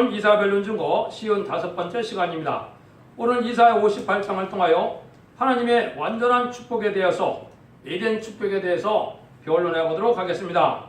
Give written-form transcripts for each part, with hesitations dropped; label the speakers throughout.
Speaker 1: 이사별론 증거 55번째 시간입니다. 오늘 이사야 58장을 통하여 하나님의 완전한 축복에 대해서 에덴 축복에 대해서 변론해 보도록 하겠습니다.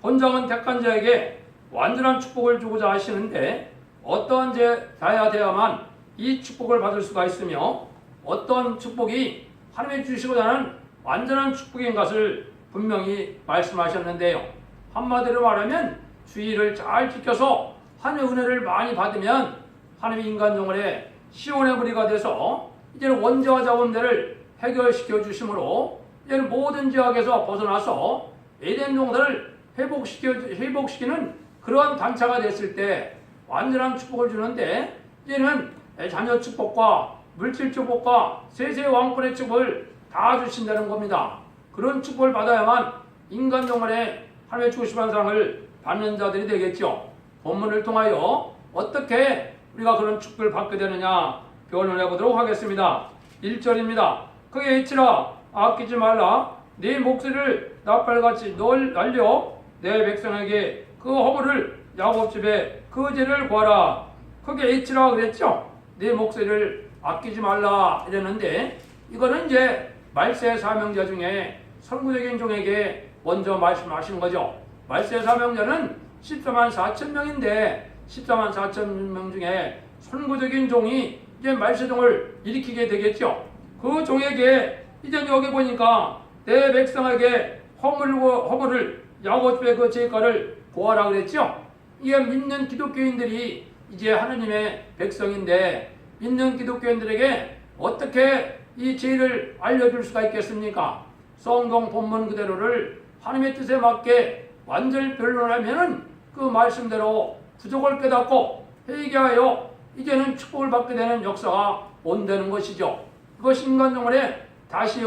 Speaker 1: 본장은 택한 자에게 완전한 축복을 주고자 하시는데 어떠한 자야 되어야만 이 축복을 받을 수가 있으며 어떤 축복이 하나님이 주시고자 하는 완전한 축복인 것을 분명히 말씀하셨는데요. 한마디로 말하면 주의를 잘 지켜서 하나님의 은혜를 많이 받으면 하나님의 인간 정원에 시온의 무리가 돼서 이제는 원죄와 자범죄를 해결시켜 주심으로 이제는 모든 죄악에서 벗어나서 에덴 동산을 회복시키는 그러한 단차가 됐을 때 완전한 축복을 주는데 이제는 자녀 축복과 물질 축복과 세세 왕권의 축복을 다 주신다는 겁니다. 그런 축복을 받아야만 인간 정원에 하나님의 주시한 상을 받는 자들이 되겠죠. 본문을 통하여 어떻게 우리가 그런 축복을 받게 되느냐 변론해 보도록 하겠습니다. 1절입니다. 그게 있지라 아끼지 말라 네 목소리를 나팔같이 날려 내 백성에게 그 허물을 야곱집에 그 죄를 구하라. 그게 있지라 그랬죠. 네 목소리를 아끼지 말라 이랬는데 이거는 이제 말세 사명자 중에 선구적인 종에게 먼저 말씀하시는 거죠. 말세 사명자는 14만 4천 명인데 14만 4천 명 중에 선구적인 종이 이제 말세종을 일으키게 되겠죠. 그 종에게 이제 여기 보니까 내 백성에게 허물을 야곱집의 그 죄가를 보아라 그랬죠. 이게 믿는 기독교인들이 이제 하나님의 백성인데 믿는 기독교인들에게 어떻게 이 죄를 알려줄 수가 있겠습니까? 성경 본문 그대로를 하나님의 뜻에 맞게 완전히 변론하면은 그 말씀대로 부족을 깨닫고 회개하여 이제는 축복을 받게 되는 역사가 온다는 것이죠. 그것이 인간정원의 다시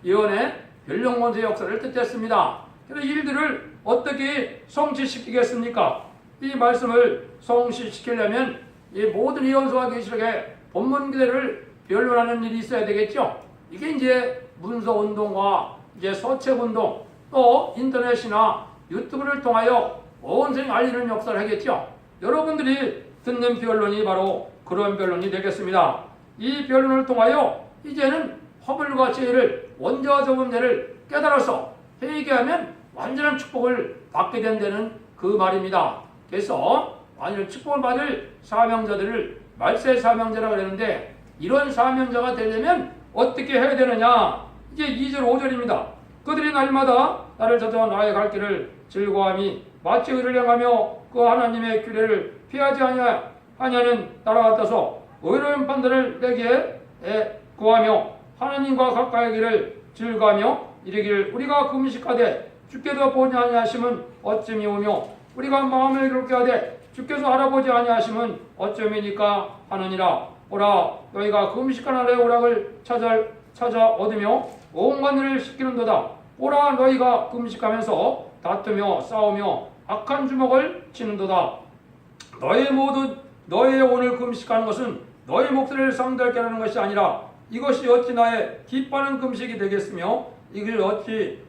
Speaker 1: 예언의 변론권세 역사를 뜻했습니다. 그래서 일들을 어떻게 성취시키겠습니까? 이 말씀을 성취시키려면 이 모든 예언서와 계시록의 본문 그대로를 변론하는 일이 있어야 되겠죠. 이게 이제 문서운동과 이제 서책운동 또 인터넷이나 유튜브를 통하여 온 세상 알리는 역사를 하겠죠. 여러분들이 듣는 변론이 바로 그런 변론이 되겠습니다. 이 변론을 통하여 이제는 허물과 죄를 원죄와 저범죄를 깨달아서 회개하면 완전한 축복을 받게 된다는 그 말입니다. 그래서 완전한 축복을 받을 사명자들을 말세 사명자라고 그러는데 이런 사명자가 되려면 어떻게 해야 되느냐? 이제 2절 5절입니다. 그들이 날마다 나를 찾아 나의 갈 길을 즐거워함이 마치 의를 행하며 그 하나님의 규례를 피하지 아니하는 나라 같아서 의로운 판단을 내게 구하며 하나님과 가까이 길을 즐거하며 이르기를 우리가 금식하되 주께서 보지 아니하심은 어찌미 오며 우리가 마음을 괴롭게 하되 주께서 알아보지 아니하심은 어쩌미니까 하느니라. 오라 너희가 금식하는 날의 오락을 찾아 얻으며 온갖 일을 시키는도다. 오라 너희가 금식하면서 다투며 싸우며 악한 주먹을 치는도다. 너희 오늘 금식하는 것은 너희 목소리를 상달케 하는 것이 아니라 이것이 어찌 나의 기뻐하는 금식이 되겠으며 이걸 어찌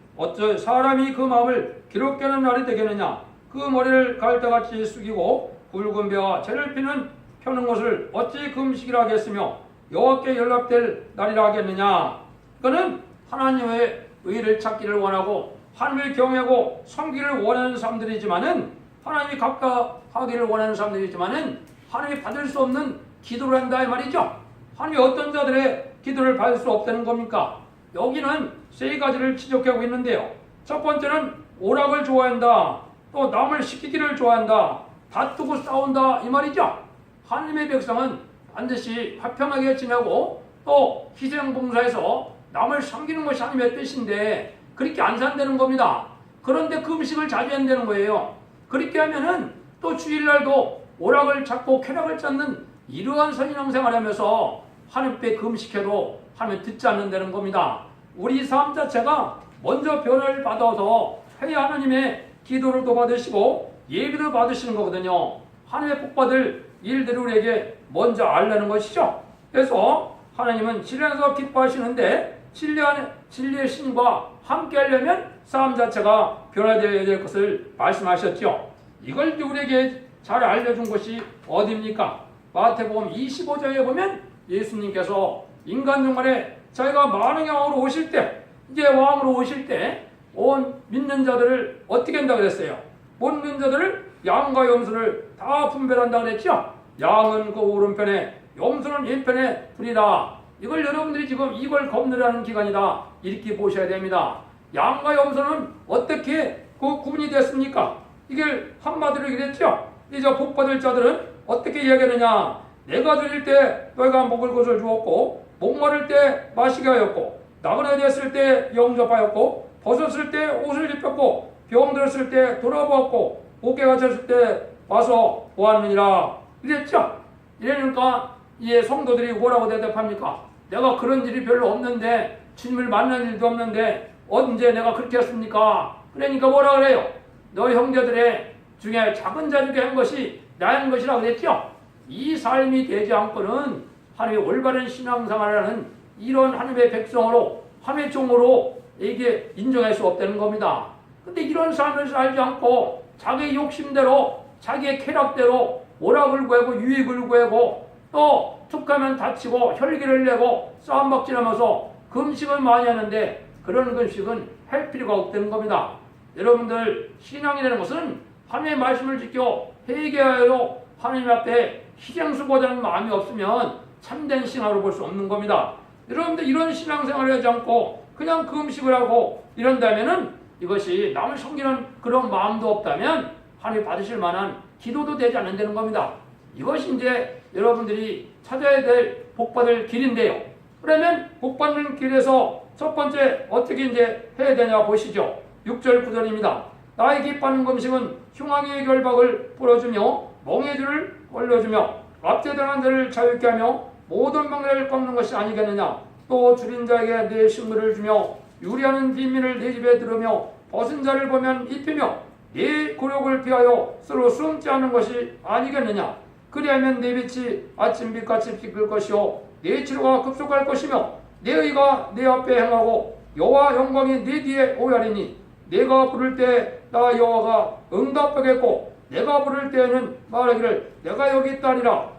Speaker 1: 사람이 그 마음을 기롭게 하는 날이 되겠느냐. 그 머리를 갈대같이 숙이고 굵은 배와 재를 펴는 것을 어찌 금식이라 하겠으며 여호와께 연락될 날이라 하겠느냐. 이거는 하나님의 의를 찾기를 원하고 하나님을 경외하고 섬기를 원하는 사람들이지만은 하나님이 가까하기를 원하는 사람들이지만은 하나님이 받을 수 없는 기도를 한다 이 말이죠. 하나님이 어떤 자들의 기도를 받을 수 없다는 겁니까? 여기는 세 가지를 지적하고 있는데요. 첫 번째는 오락을 좋아한다. 또 남을 시키기를 좋아한다. 다투고 싸운다 이 말이죠. 하나님의 백성은 반드시 화평하게 지내고 또 희생봉사해서 남을 섬기는 것이 하나님의 뜻인데 그렇게 안 산다는 겁니다. 그런데 금식을 자주 한다는 거예요. 그렇게 하면은 또 주일날도 오락을 찾고 쾌락을 찾는 이러한 선인왕생활을 하면서 하나님께 금식해도 하나님 듣지 않는다는 겁니다. 우리 삶 자체가 먼저 변화를 받아서 하나님의 기도를 또 받으시고 예비도 받으시는 거거든요. 하나님의 복받을 일들을 우리에게 먼저 알라는 것이죠. 그래서 하나님은 진리에서 기뻐하시는데 진리의 신과 함께 하려면 삶 자체가 변화되어야 될 것을 말씀하셨죠. 이걸 우리에게 잘 알려준 것이 어디입니까? 마태복음 25장에 보면 예수님께서 인간 중간에 자기가 만왕의 왕으로 오실 때, 이제 왕으로 오실 때 온 믿는 자들을 어떻게 한다 그랬어요? 못 믿는 자들을 양과 염소를 다 분별한다 그랬죠? 양은 그 오른편에, 염소는 왼편에 두리라. 이걸 여러분들이 지금 이걸 겁내라는 기간이다, 이렇게 보셔야 됩니다. 양과 염소는 어떻게 그 구분이 됐습니까? 이게 한마디로 이랬죠? 이제 복받을 자들은 어떻게 이야기하느냐? 내가 드릴 때 너희가 먹을 것을 주었고, 목마를 때 마시게 하였고, 나그네 되었을 때 영접하였고, 벗었을 때 옷을 입혔고, 병들었을 때 돌아보았고, 옥에 갇혔을 때 와서 보았느니라. 이랬죠? 이러니까 이제 성도들이 뭐라고 대답합니까? 내가 그런 일이 별로 없는데, 주님을 만난 일도 없는데 언제 내가 그렇게 했습니까? 그러니까 뭐라 그래요? 너희 형제들의 중에 작은 자 중에 한 것이 나의 한 것이라고 그랬죠? 이 삶이 되지 않고는 하나님의 올바른 신앙생활이라는 이런 하나님의 백성으로, 하나님의 종으로 이게 인정할 수 없다는 겁니다. 근데 이런 삶을 살지 않고 자기의 욕심대로, 자기의 쾌락대로 오락을 구하고 유익을 구하고, 또 툭하면 다치고 혈기를 내고 싸움박질하면서 금식을 많이 하는데, 그런 금식은 할 필요가 없다는 겁니다. 여러분들, 신앙이라는 것은 하나님의 말씀을 지켜 회개하여 하나님 앞에 희생수고자는 마음이 없으면 참된 신앙으로 볼 수 없는 겁니다. 여러분들, 이런 신앙생활을 하지 않고 그냥 금식을 하고 이런다면은, 이것이 남을 섬기는 그런 마음도 없다면 하나님 받으실 만한 기도도 되지 않는다는 겁니다. 이것이 이제 여러분들이 찾아야 될 복받을 길인데요. 그러면 복받는 길에서 첫 번째 어떻게 이제 해야 되냐 보시죠. 6절 9절입니다. 나의 기뻐하는 금식은 흉악의 결박을 풀어주며 멍에줄을 걸려주며 압제당한 자를 자유케 하며 모든 방해를 꺾는 것이 아니겠느냐. 또 줄인 자에게 내 식물을 주며 유리하는 빈민을 내 집에 들으며 벗은 자를 보면 입히며 내 굴욕을 피하여 서로 숨지 않는 것이 아니겠느냐. 그리하면 내 빛이 아침빛같이 비칠 것이요 내 치료가 급속할 것이며 내 의가 내 앞에 행하고 여호와 영광이 내 뒤에 오야리니 내가 부를 때 나 여호와가 응답하겠고 내가 부를 때에는 말하기를 내가 여기 있다니라.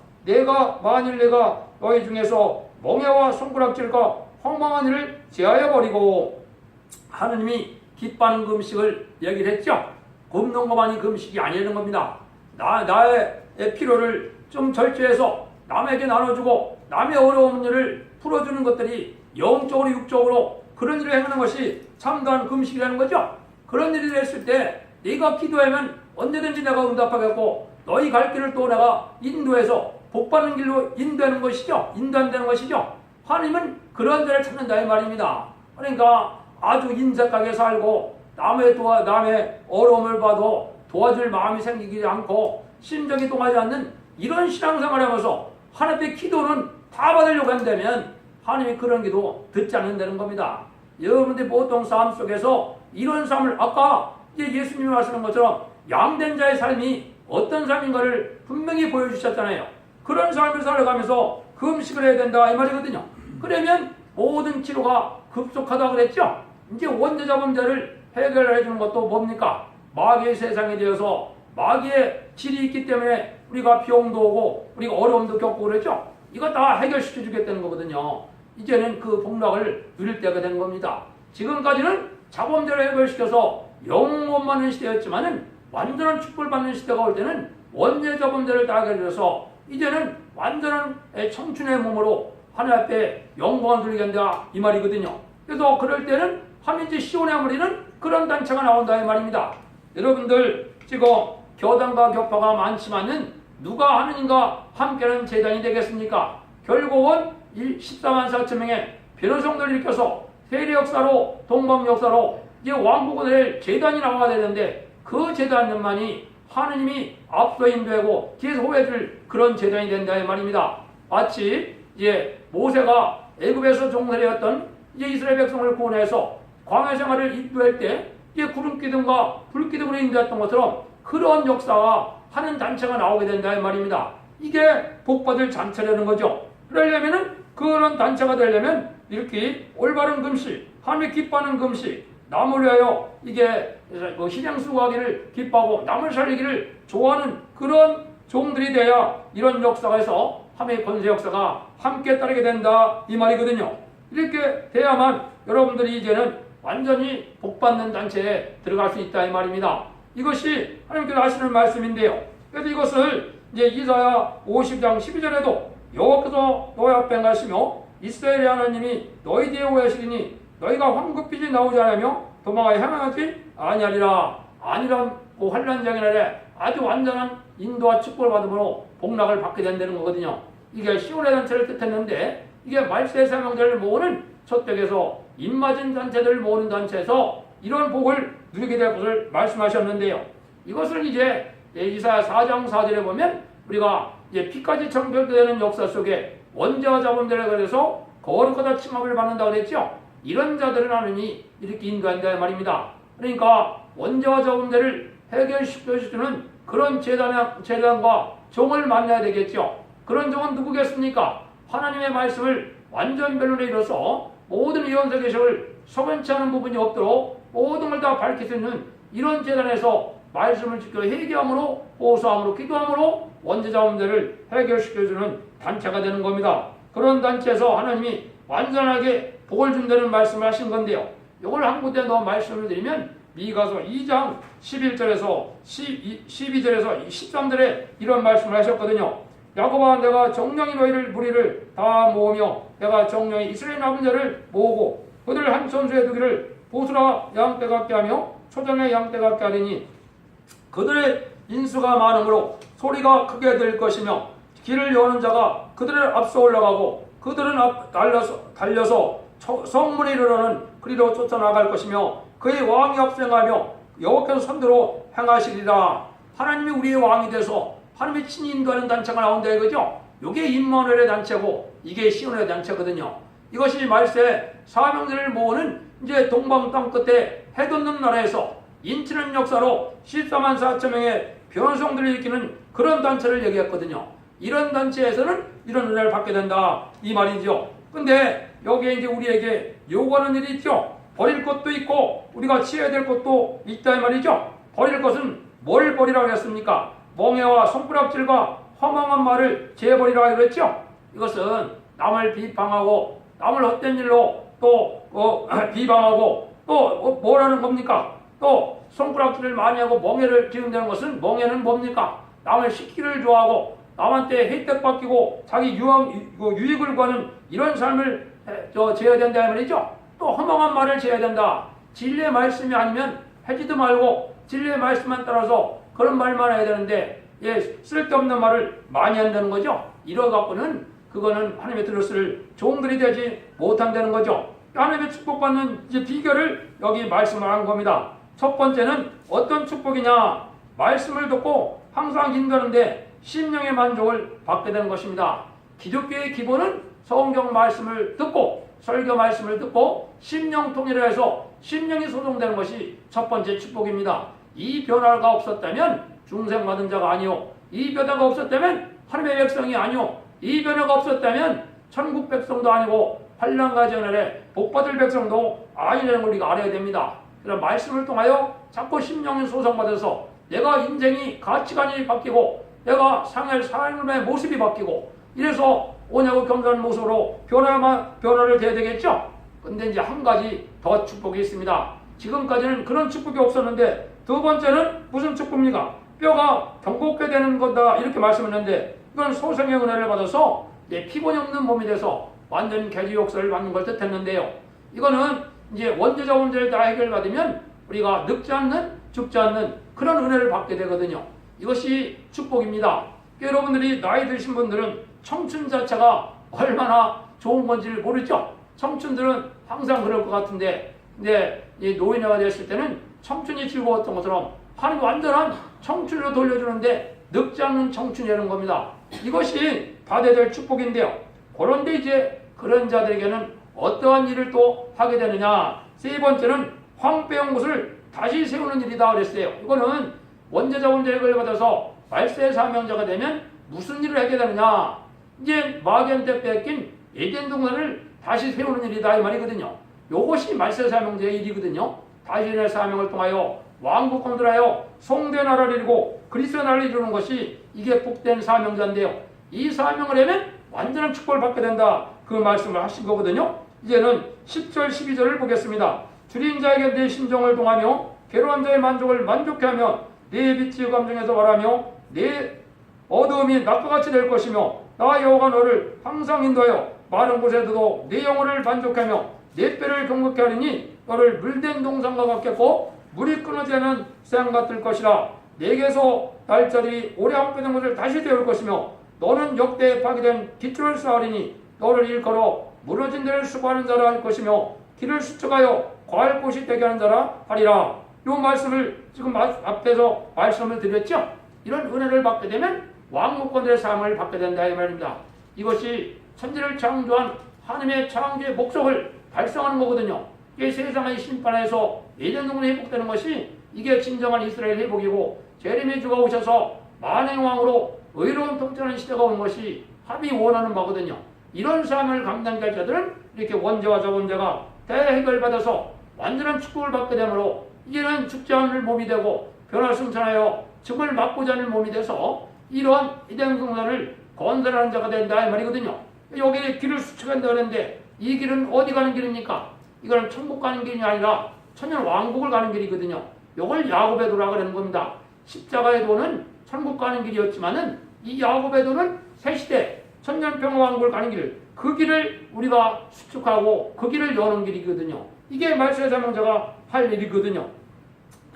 Speaker 1: 만일 내가 너희 중에서 멍해와 손가락질과 황망한 일을 제하여 버리고. 하느님이 기뻐하는 금식을 얘기를 했죠. 굶는 것만이 금식이 아니라는 겁니다. 나의 필요를 좀 절제해서 남에게 나눠주고 남의 어려운 일을 풀어주는 것들이 영적으로 육적으로 그런 일을 행하는 것이 참다한 금식이라는 거죠. 그런 일이 됐을 때 네가 기도하면 언제든지 내가 응답하겠고, 너희 갈 길을 또 내가 인도해서 복받는 길로 인도하는 것이죠. 인도한다는 것이죠. 하나님은 그런 자를 찾는다 이 말입니다. 그러니까 아주 인색하게 살고 남의 어려움을 봐도 도와줄 마음이 생기지 않고 심정이 동하지 않는 이런 신앙생활을 하면서 하나님의 기도는 다 받으려고 한다면 하나님이 그런 기도 듣지 않는다는 겁니다. 여러분들이 보통 삶 속에서 이런 삶을, 아까 이제 예수님이 말씀하신 것처럼 양된 자의 삶이 어떤 삶인가를 분명히 보여주셨잖아요. 그런 삶을 살아가면서 금식을 해야 된다 이 말이거든요. 그러면 모든 치료가 급속하다고 그랬죠. 이제 원죄자 범죄를 해결해 주는 것도 뭡니까? 마귀의 세상에 대해서 마귀의 질이 있기 때문에 우리가 병도 오고 우리가 어려움도 겪고 그랬죠. 이거 다 해결시켜 주겠다는 거거든요. 이제는 그 복락을 누릴 때가 된 겁니다. 지금까지는 자범죄를 해결시켜서 영원 받는 시대였지만은 완전한 축복을 받는 시대가 올 때는 원죄자 범죄를 다 해결해서 이제는 완전한 청춘의 몸으로 하나님 앞에 영광을 누리게 한다 이 말이거든요. 그래서 그럴 때는 하민지 시온에 아무리는 그런 단체가 나온다 이 말입니다. 여러분들, 지금 교단과 교파가 많지만은 누가 하느님과 함께하는 재단이 되겠습니까? 결국은 14만 4천 명의 변호성들을 일으켜서 세례 역사로, 동방 역사로 이제 왕국을 낼 재단이 나와야 되는데, 그 재단만이 하느님이 앞서 인도하고 뒤에서 호해줄 그런 재단이 된다 이 말입니다. 마치 이제 모세가 애굽에서 종살이였던 이제 이스라엘 백성을 구원해서 광야 생활을 인도할 때 이제 구름 기둥과 불 기둥으로 인도했던 것처럼 그런 역사와 하는 단체가 나오게 된다 이 말입니다. 이게 복받을 잔치라는 거죠. 그러려면은 그런 단체가 되려면 이렇게 올바른 금식, 하나님의 기뻐하는 금식, 남을 위하여 이게 그 희생 수고하기를 기뻐하고 남을 살리기를 좋아하는 그런 종들이 돼야 이런 역사가 해서 하나님의 권세 역사가 함께 따르게 된다 이 말이거든요. 이렇게 돼야만 여러분들이 이제는 완전히 복받는 단체에 들어갈 수 있다 이 말입니다. 이것이 하나님께서 하시는 말씀인데요. 그래서 이것을 이제 이사야 50장 12절에도 여호와께서 너희 앞에 가시며 이스라엘의 하나님이 너희 뒤에 오시리니 너희가 황급히 나오지 않으며 도망하여 향하지 아니하리라. 아니란 그 환난장의 날에 아주 완전한 인도와 축복을 받음으로 복락을 받게 된다는 거거든요. 이게 시온의 단체를 뜻했는데 이게 말세의 사명자를 모으는 저택에서 입맞은 단체들을 모으는 단체에서 이런 복을 누리게 될 것을 말씀하셨는데요. 이것을 이제 이사야 4장 4절에 보면 우리가 이제 피까지 청결되는 역사 속에 원죄와 자범죄를 그래서 거룩하다 칭함을 받는다 그랬죠. 이런 자들은 하느니 이렇게 인도한다 말입니다. 그러니까 원죄와 자범죄를 해결시켜주는 그런 재단과 종을 만나야 되겠죠. 그런 종은 누구겠습니까? 하나님의 말씀을 완전 변론에 이뤄서 모든 위헌서 계시를 석연치 않은 부분이 없도록 모든 걸 다 밝힐 수 있는 이런 재단에서 말씀을 지켜 회개함으로 호소함으로 기도함으로 원죄자 문제를 해결시켜주는 단체가 되는 겁니다. 그런 단체에서 하나님이 완전하게 복을 준다는 말씀을 하신 건데요. 이걸 한 군데 더 말씀을 드리면 미가서 2장 11절에서 12절에서 13절에 이런 말씀을 하셨거든요. 야곱아 내가 정령이 너희를 무리를 다 모으며 내가 정령이 이스라엘 남은 자를 모으고 그들을 한 천수에 두기를 보수라 양떼 같게 하며 초장의 양떼 같게 하리니 그들의 인수가 많으므로 소리가 크게 될 것이며 길을 여는 자가 그들을 앞서 올라가고 그들은 달려서 성문에 이르러는 그리로 쫓아나갈 것이며 그의 왕이 앞서가며 여호와께서 선대로 행하시리라. 하나님이 우리의 왕이 돼서 하나님의 친히 인도하는 단체가 나온다 이거죠. 이게 임마누엘의 단체고 이게 시온의 단체거든요. 이것이 말세 사명들을 모으는 이제 동방 땅 끝에 해돋는 나라에서 인치는 역사로 14만 4천 명의 변성들을 일으키는 그런 단체를 얘기했거든요. 이런 단체에서는 이런 은혜를 받게 된다 이 말이죠. 근데 여기에 이제 우리에게 요구하는 일이 있죠. 버릴 것도 있고 우리가 취해야 될 것도 있다 이 말이죠. 버릴 것은 뭘 버리라고 했습니까? 멍해와 손가락질과 허망한 말을 제버리라고 그랬죠. 이것은 남을 비방하고 남을 헛된 일로 또 비방하고 또 뭐라는 겁니까? 또 손가락질을 많이 하고 멍해를 지은다는 것은 멍해는 뭡니까? 남을 시키를 좋아하고 남한테 혜택 받기고 자기 유익을 구하는 이런 삶을 지어야 된다 말이죠. 또 허망한 말을 지어야 된다. 진리의 말씀이 아니면 하지도 말고 진리의 말씀만 따라서 그런 말만 해야 되는데 쓸데없는 말을 많이 한다는 거죠. 이러갖고는 그거는 하나님의 들었을 종들이 되지 못한다는 거죠. 하나님의 축복받는 이제 비결을 여기 말씀을 한 겁니다. 첫 번째는 어떤 축복이냐? 말씀을 듣고 항상 인도하는데 심령의 만족을 받게 되는 것입니다. 기독교의 기본은 성경 말씀을 듣고 설교 말씀을 듣고 심령 통일을 해서 심령이 소동되는 것이 첫 번째 축복입니다. 이 변화가 없었다면 중생받은 자가 아니요. 이 변화가 없었다면 하나님의 백성이 아니요. 이 변화가 없었다면 천국 백성도 아니고 환난과 전날에 복받을 백성도 아니라는 걸 우리가 알아야 됩니다. 그런 말씀을 통하여 자꾸 심령이 소성받아서 내가 인생이 가치관이 바뀌고 내가 상할 삶의 모습이 바뀌고 이래서 오냐고 겸손한 모습으로 변화를 돼야 되겠죠. 근데 이제 한 가지 더 축복이 있습니다. 지금까지는 그런 축복이 없었는데 두 번째는 무슨 축복입니까? 뼈가 경곡게 되는 거다 이렇게 말씀했는데 이건 소생의 은혜를 받아서 피곤이 없는 몸이 돼서 완전 개지 역사를 받는 걸 뜻했는데요. 이거는 이제 원죄자 문제를 다 해결받으면 우리가 늙지 않는 죽지 않는 그런 은혜를 받게 되거든요. 이것이 축복입니다. 여러분들이 나이 드신 분들은 청춘 자체가 얼마나 좋은 건지를 모르죠. 청춘들은 항상 그럴 것 같은데 근데 이 노인화가 됐을 때는 청춘이 즐거웠던 것처럼 하나님 완전한 청춘으로 돌려주는데 늙지 않는 청춘이라는 겁니다. 이것이 받아야 될 축복인데요. 그런데 이제 그런 자들에게는 어떠한 일을 또 하게 되느냐. 세 번째는 황폐한 곳을 다시 세우는 일이다 그랬어요. 이거는 원죄자 원죄를 받아서 말세의 사명자가 되면 무슨 일을 하게 되느냐. 이제 마귀한테 뺏긴 에덴 동산을 다시 세우는 일이다 이 말이거든요. 이것이 말세 사명자의 일이거든요. 다신의 사명을 통하여 왕국 건설하여 성대 나라를 이루고 그리스도의 나라를 이루는 것이 이게 복된 사명자인데요. 이 사명을 하면 완전한 축복을 받게 된다. 그 말씀을 하신 거거든요. 이제는 10절 12절을 보겠습니다. 줄인 자에게 내 심정을 동하며 괴로운 자의 만족을 만족케 하며 내 빛이 감정에서 바라며 내 어두움이 낮과 같이 될 것이며 나 여호와가 너를 항상 인도하여 많은 곳에서도 내 영혼을 만족하며 내 뼈를 경고케 하리니 너를 물된 동산과 같겠고 물이 끊어지지 않은 샘 같을 것이라. 내게서 날짜리 오래 함께된 것을 다시 되올 것이며 너는 역대에 파괴된 기초를 쌓으리니 너를 일컬어 무너진 데를 수고하는 자라 할 것이며 길을 수척하여 거할 곳이 되게 하는 자라 하리라. 이 말씀을 지금 앞에서 말씀을 드렸죠. 이런 은혜를 받게 되면 왕국권들의 삶을 받게 된다 이 말입니다. 이것이 천지를 창조한 하나님의 창조의 목적을 달성하는 거거든요. 이게 세상의 심판에서 에덴 동산이 회복되는 것이 이게 진정한 이스라엘 회복이고 제레미야 주가 오셔서 만행 왕으로 의로운 통치하는 시대가 오는 것이 합이 원하는 바거든요. 이런 삶을 감당할 자들은 이렇게 원죄와 저원죄가 대해결받아서 완전한 축복을 받게 되므로 이제는 죽지 않을 몸이 되고 변화승천하여 죽을 막고자 하는 몸이 돼서 이러한 에덴 동산을 건설하는 자가 된다 이 말이거든요. 여기 길을 수축한다 그랬는데 이 길은 어디 가는 길입니까? 이거는 천국 가는 길이 아니라 천년 왕국을 가는 길이거든요. 이걸 야곱의 도라 그러는 겁니다. 십자가의 도는 천국 가는 길이었지만은 이 야곱의 도는 새시대 천년 평화왕국을 가는 길, 그 길을 우리가 수축하고 그 길을 여는 길이거든요. 이게 말세의 사명자가 할 일이거든요.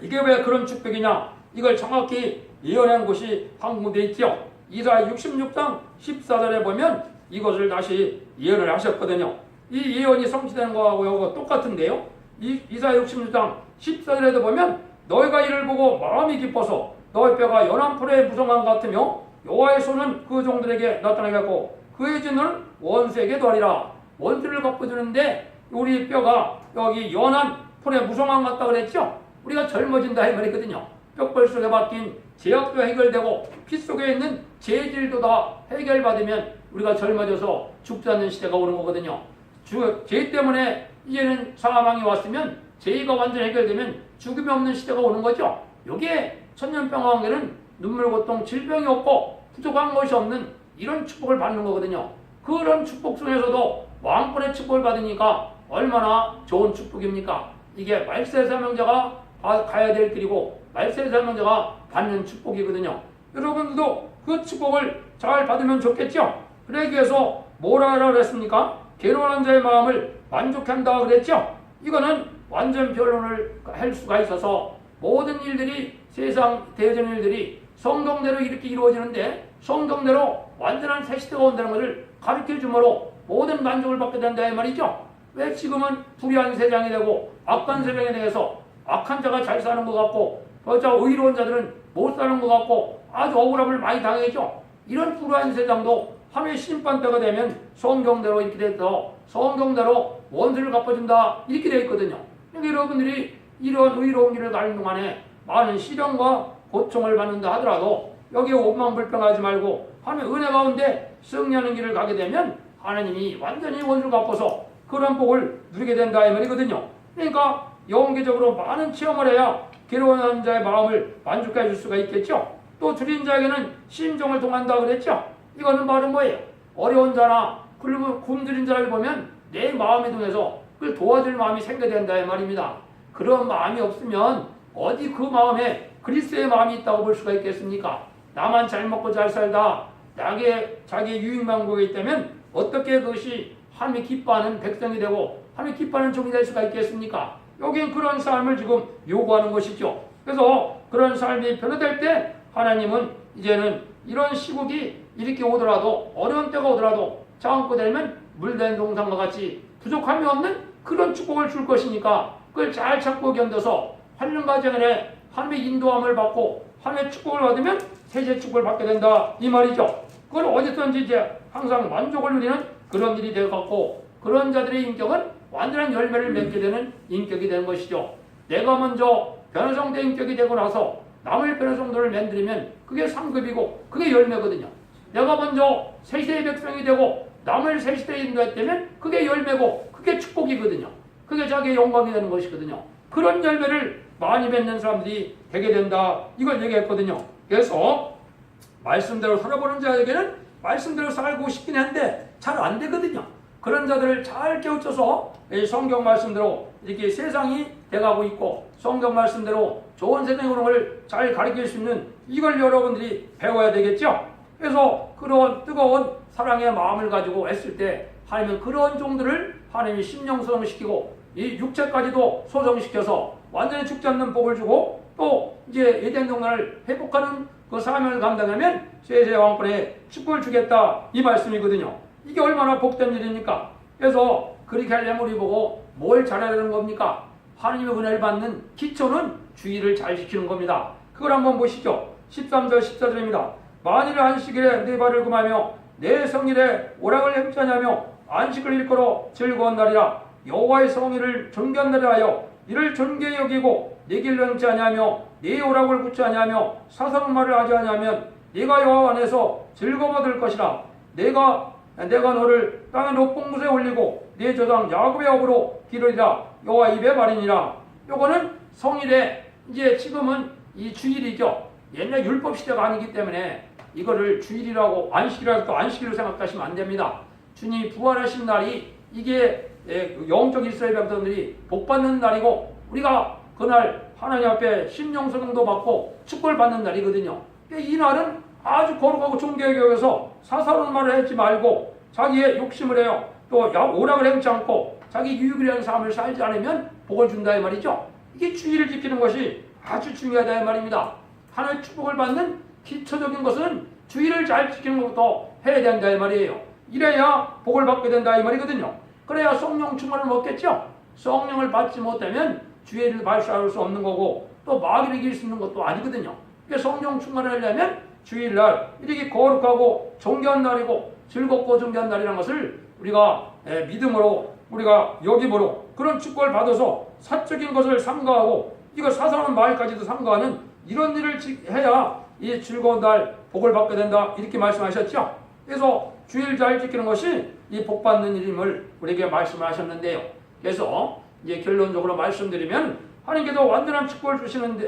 Speaker 1: 이게 왜 그런 축복이냐? 이걸 정확히 예언한 곳이 항공되어 있죠. 이사야 66장 14절에 보면 이것을 다시 예언을 하셨거든요. 이 예언이 성취되는 거하고 이거 똑같은데요. 이사야 66장 14절에도 보면 너희가 이를 보고 마음이 기뻐서 너희 뼈가 연한 풀의 무성함 같으며 여호와의 손은 그 종들에게 나타나겠고 그의 진노는 원수에게 더하리라. 원수를 갚아주는데 우리 뼈가 여기 연한 풀의 무성함 같다 그랬죠. 우리가 젊어진다 이 말이거든요. 뼈골 속에 박힌 제약도 해결되고 피 속에 있는 죄질도 다 해결받으면 우리가 젊어져서 죽지 않는 시대가 오는 거거든요. 죄 때문에 이제는 사망이 왔으면 죄가 완전 해결되면 죽음이 없는 시대가 오는 거죠. 여기에 천년평화왕국에는 눈물, 고통, 질병이 없고 부족한 것이 없는 이런 축복을 받는 거거든요. 그런 축복 중에서도 왕권의 축복을 받으니까 얼마나 좋은 축복입니까? 이게 말세의 사명자가 가야 될 길이고 말세의 사명자가 받는 축복이거든요. 여러분들도 그 축복을 잘 받으면 좋겠죠? 그러기 위해서 뭐라 하라고 그랬습니까? 괴로운 자의 마음을 만족한다 그랬죠? 이거는 완전 변론을 할 수가 있어서 모든 일들이 세상 대전 일들이 성경대로 이렇게 이루어지는데 성경대로 완전한 새 시대가 온다는 것을 가르쳐 주므로 모든 만족을 받게 된다 이 말이죠. 왜 지금은 불의한 세상이 되고 악한 세상에 대해서 악한 자가 잘 사는 것 같고 저 의로운 자들은 못 사는 것 같고 아주 억울함을 많이 당하죠. 이런 불의한 세상도 하나의 심판때가 되면 성경대로 이렇게 돼서 성경대로 원수를 갚아준다 이렇게 되어 있거든요. 그러니까 여러분들이 이런 의로운 길을 가는 동안에 많은 시련과 고통을 받는다 하더라도 여기에 원망불평하지 말고 하나님의 은혜 가운데 승리하는 길을 가게 되면 하나님이 완전히 원수를 갚아서 그런 복을 누리게 된다 이 말이거든요. 그러니까 영계적으로 많은 체험을 해야 괴로운 자의 마음을 만족해 줄 수가 있겠죠. 또 줄인 자에게는 심정을 통한다 그랬죠. 이거는 바로 뭐예요? 어려운 자나 굶주린 자를 보면 내 마음이 통해서 그걸 도와줄 마음이 생겨야 된다 이 말입니다. 그런 마음이 없으면 어디 그 마음에 그리스도의 마음이 있다고 볼 수가 있겠습니까? 나만 잘 먹고 잘 살다 자기의 유익만 구하고 있다면 어떻게 그것이 하나님이 기뻐하는 백성이 되고 하나님이 기뻐하는 종이 될 수가 있겠습니까? 여기는 그런 삶을 지금 요구하는 것이죠. 그래서 그런 삶이 변화될 때 하나님은 이제는 이런 시국이 이렇게 오더라도 어려운 때가 오더라도 장엄고 되면 물된 동산과 같이 부족함이 없는 그런 축복을 줄 것이니까 그걸 잘 찾고 견뎌서 하는 과정에 하나님의 인도함을 받고 하나님의 축복을 받으면 세세 축복을 받게 된다 이 말이죠. 그걸 어디서든지 이제 항상 만족을 누리는 그런 일이 되어갖고 그런 자들의 인격은 완전한 열매를 맺게 되는 인격이 되는 것이죠. 내가 먼저 변화성대 인격이 되고 나서 남을 변화성도를 만들면 그게 상급이고 그게 열매거든요. 내가 먼저 세세의 백성이 되고 남을 세시대에 인도했다면 그게 열매고 그게 축복이거든요. 그게 자기의 영광이 되는 것이거든요. 그런 열매를 많이 맺는 사람들이 되게 된다. 이걸 얘기했거든요. 그래서 말씀대로 살아보는 자에게는 말씀대로 살고 싶긴 한데 잘 안 되거든요. 그런 자들을 잘 깨우쳐서 성경 말씀대로 이렇게 세상이 돼가고 있고 성경 말씀대로 좋은 세상의 흐름을 잘 가르칠 수 있는 이걸 여러분들이 배워야 되겠죠. 그래서 그런 뜨거운 사랑의 마음을 가지고 했을 때 하나님은 그런 종들을 하나님이 심령 소성시키고 이 육체까지도 소성시켜서 완전히 죽지 않는 복을 주고 또 이제 에덴 동산을 회복하는 그 사명을 감당하면 세세 왕권에 축복을 주겠다 이 말씀이거든요. 이게 얼마나 복된 일입니까? 그래서 그렇게 하려면 우리 보고 뭘 잘해야 되는 겁니까? 하나님의 은혜를 받는 기초는 주의를 잘 지키는 겁니다. 그걸 한번 보시죠. 13절 14절입니다. 만일 안식일에 네 발을 금하며 내 성일에 오락을 행치 아니하며 안식을 일컬어 즐거운 날이라 여호와의 성일을 존귀한 날이라 하여 이를 존귀히 여기고 내 길로 행치 아니하며 네 오락을 굳지 아니하며 사사로운 말을 하지 아니하면 네가 여호와 안에서 즐거워 얻을 것이라. 내가 너를 땅의 높은 곳에 올리고 네 조상 야곱의 업으로 기르리라. 여호와 입의 말이니라. 요거는 성일에 이제 지금은 이 주일이죠. 옛날 율법 시대가 아니기 때문에 이거를 주일이라고 안식이라고 또 안식일로 생각하시면 안 됩니다. 주님이 부활하신 날이 이게 영적 이스라엘 백성들이 복받는 날이고 우리가 그날 하나님 앞에 심령소명도 받고 축복을 받는 날이거든요. 이 날은 아주 거룩하고 존귀하게 여겨서 사사로운 말을 하지 말고 자기의 욕심을 해요. 또 오락을 행치 않고 자기 유익을 위한 삶을 살지 않으면 복을 준다 이 말이죠. 이게 주의를 지키는 것이 아주 중요하다 이 말입니다. 하나님의 축복을 받는 기초적인 것은 주의를 잘 지키는 것부터 해야 된다 이 말이에요. 이래야 복을 받게 된다 이 말이거든요. 그래야 성령 충만을 얻겠죠. 성령을 받지 못하면 주의를 발휘할 수 없는 거고 또 마귀를 이길 수 있는 것도 아니거든요. 그러니까 성령 충만을 하려면 주일날 이렇게 거룩하고 존귀한 날이고 즐겁고 존귀한 날이라는 것을 우리가 믿음으로 우리가 여김으로 그런 축복을 받아서 사적인 것을 삼가하고 이거 사사로운 말까지도 삼가하는 이런 일을 해야 이 즐거운 날 복을 받게 된다 이렇게 말씀하셨죠. 그래서 주일 잘 지키는 것이 이 복 받는 일임을 우리에게 말씀을 하셨는데요. 그래서 이제 결론적으로 말씀드리면 하나님께서 완전한 축복을 주시는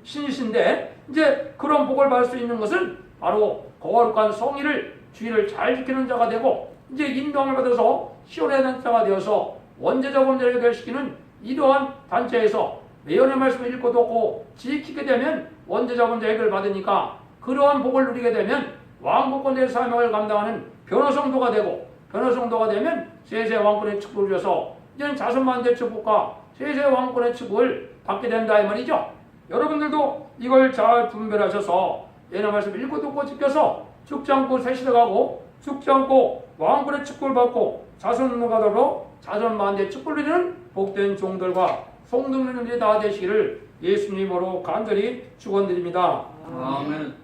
Speaker 1: 신이신데 이제 그런 복을 받을 수 있는 것은 바로 거룩한 성의를 주의를 잘 지키는 자가 되고 이제 인도함을 받아서 시온의 자가 되어서 원죄자 범죄를 해결시키는 이러한 단체에서 예언의 말씀을 읽고 듣고 지키게 되면 원죄자 범죄 해결을 받으니까 그러한 복을 누리게 되면 왕복권의 사명을 감당하는 변호성도가 되고 변호성도가 되면 세세 왕권의 축복을 줘서 이제는 자손만대 축복과 세세 왕권의 축복을 받게 된다 이 말이죠. 여러분들도 이걸 잘 분별하셔서 예언의 말씀을 읽고 듣고 지켜서 죽지 않고 세시대가고 죽지 않고 왕권의 축복을 받고 자손가더러 자손만대 축복을 누리는 복된 종들과 성도님들이 다 되시기를 예수님으로 간절히 축원드립니다.
Speaker 2: 아멘.